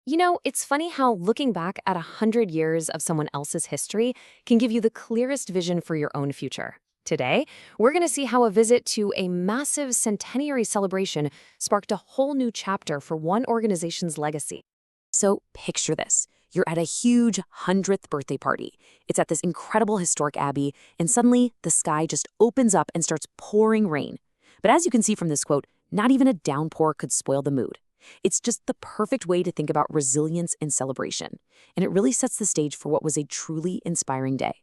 It's funny how looking back at 100 years of someone else's history can give you the clearest vision for your own future. Today, we're going to see how a visit to a massive centenary celebration sparked a whole new chapter for one organization's legacy. So picture this. You're at a huge 100th birthday party. It's at this incredible historic abbey, and suddenly the sky just opens up and starts pouring rain. But as you can see from this quote, not even a downpour could spoil the mood. It's just the perfect way to think about resilience and celebration, and it really sets the stage for what was a truly inspiring day.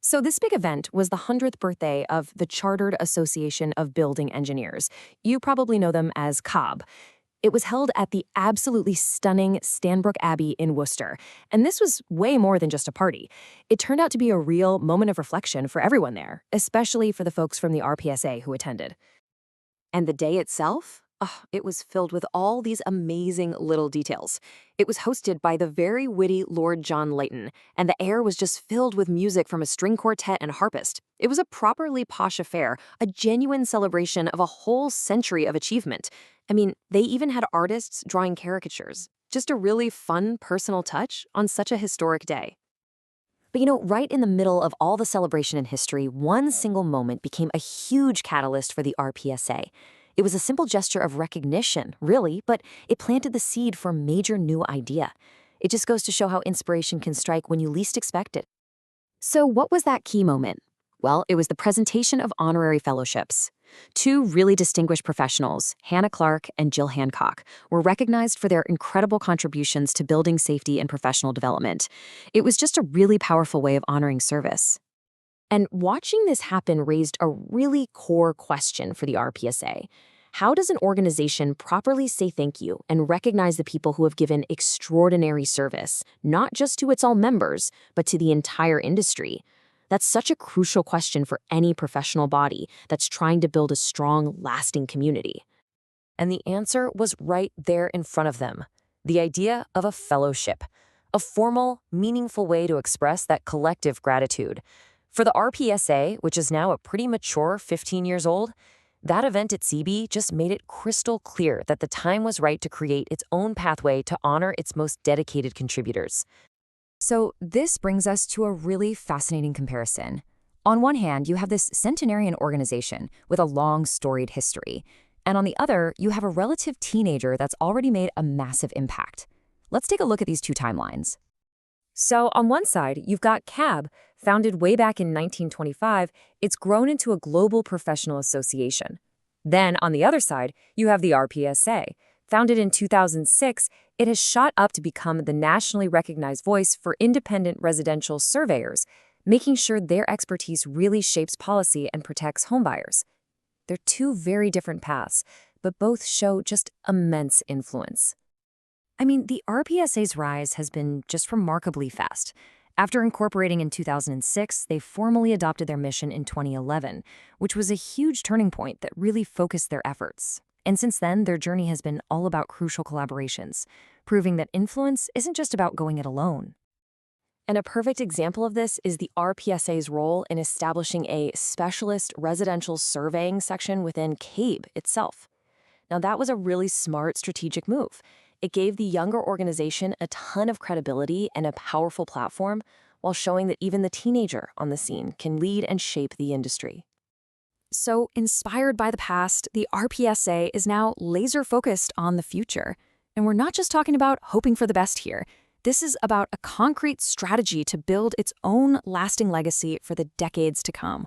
So this big event was the 100th birthday of the Chartered Association of Building Engineers. You probably know them as Cabe. It was held at the absolutely stunning Stanbrook Abbey in Worcester, and this was way more than just a party. It turned out to be a real moment of reflection for everyone there, especially for the folks from the RPSA who attended. And the day itself? Oh, it was filled with all these amazing little details. It was hosted by the very witty Lord John Leighton, and the air was just filled with music from a string quartet and harpist. It was a properly posh affair, a genuine celebration of a whole century of achievement. I mean, they even had artists drawing caricatures. Just a really fun, personal touch on such a historic day. But right in the middle of all the celebration in history, one single moment became a huge catalyst for the RPSA. It was a simple gesture of recognition, really, but it planted the seed for a major new idea. It just goes to show how inspiration can strike when you least expect it. So what was that key moment? Well, it was the presentation of honorary fellowships. Two really distinguished professionals, Hannah Clark and Jill Hancock, were recognized for their incredible contributions to building safety and professional development. It was just a really powerful way of honoring service. And watching this happen raised a really core question for the RPSA. How does an organization properly say thank you and recognize the people who have given extraordinary service, not just to its all members, but to the entire industry? That's such a crucial question for any professional body that's trying to build a strong, lasting community. And the answer was right there in front of them. The idea of a fellowship, a formal, meaningful way to express that collective gratitude. For the RPSA, which is now a pretty mature 15 years old, that event at CB just made it crystal clear that the time was right to create its own pathway to honor its most dedicated contributors. So this brings us to a really fascinating comparison. On one hand, you have this centenarian organization with a long, storied history. And on the other, you have a relative teenager that's already made a massive impact. Let's take a look at these two timelines. So on one side, you've got Cabe, founded way back in 1925. It's grown into a global professional association. Then on the other side, you have the RPSA. Founded in 2006, it has shot up to become the nationally recognized voice for independent residential surveyors, making sure their expertise really shapes policy and protects homebuyers. They're two very different paths, but both show just immense influence. I mean, the RPSA's rise has been just remarkably fast. After incorporating in 2006, they formally adopted their mission in 2011, which was a huge turning point that really focused their efforts. And since then, their journey has been all about crucial collaborations, proving that influence isn't just about going it alone. And a perfect example of this is the RPSA's role in establishing a specialist residential surveying section within Cabe itself. Now, that was a really smart strategic move. It gave the younger organization a ton of credibility and a powerful platform, while showing that even the teenager on the scene can lead and shape the industry. So, inspired by the past, the RPSA is now laser-focused on the future. And we're not just talking about hoping for the best here. This is about a concrete strategy to build its own lasting legacy for the decades to come.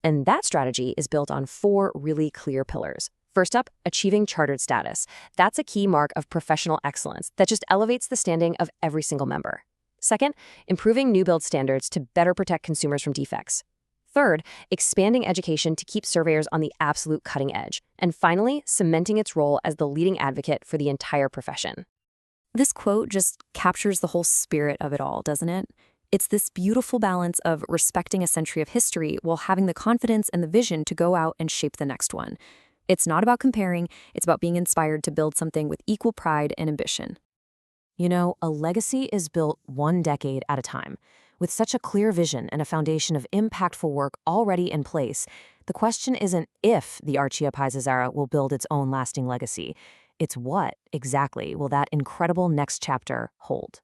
And that strategy is built on four really clear pillars. First up, achieving chartered status. That's a key mark of professional excellence that just elevates the standing of every single member. Second, improving new build standards to better protect consumers from defects. Third, expanding education to keep surveyors on the absolute cutting edge. And finally, cementing its role as the leading advocate for the entire profession. This quote just captures the whole spirit of it all, doesn't it? It's this beautiful balance of respecting a century of history while having the confidence and the vision to go out and shape the next one. It's not about comparing, it's about being inspired to build something with equal pride and ambition. A legacy is built one decade at a time. With such a clear vision and a foundation of impactful work already in place, the question isn't if the Archia Paisasara will build its own lasting legacy. It's what, exactly, will that incredible next chapter hold?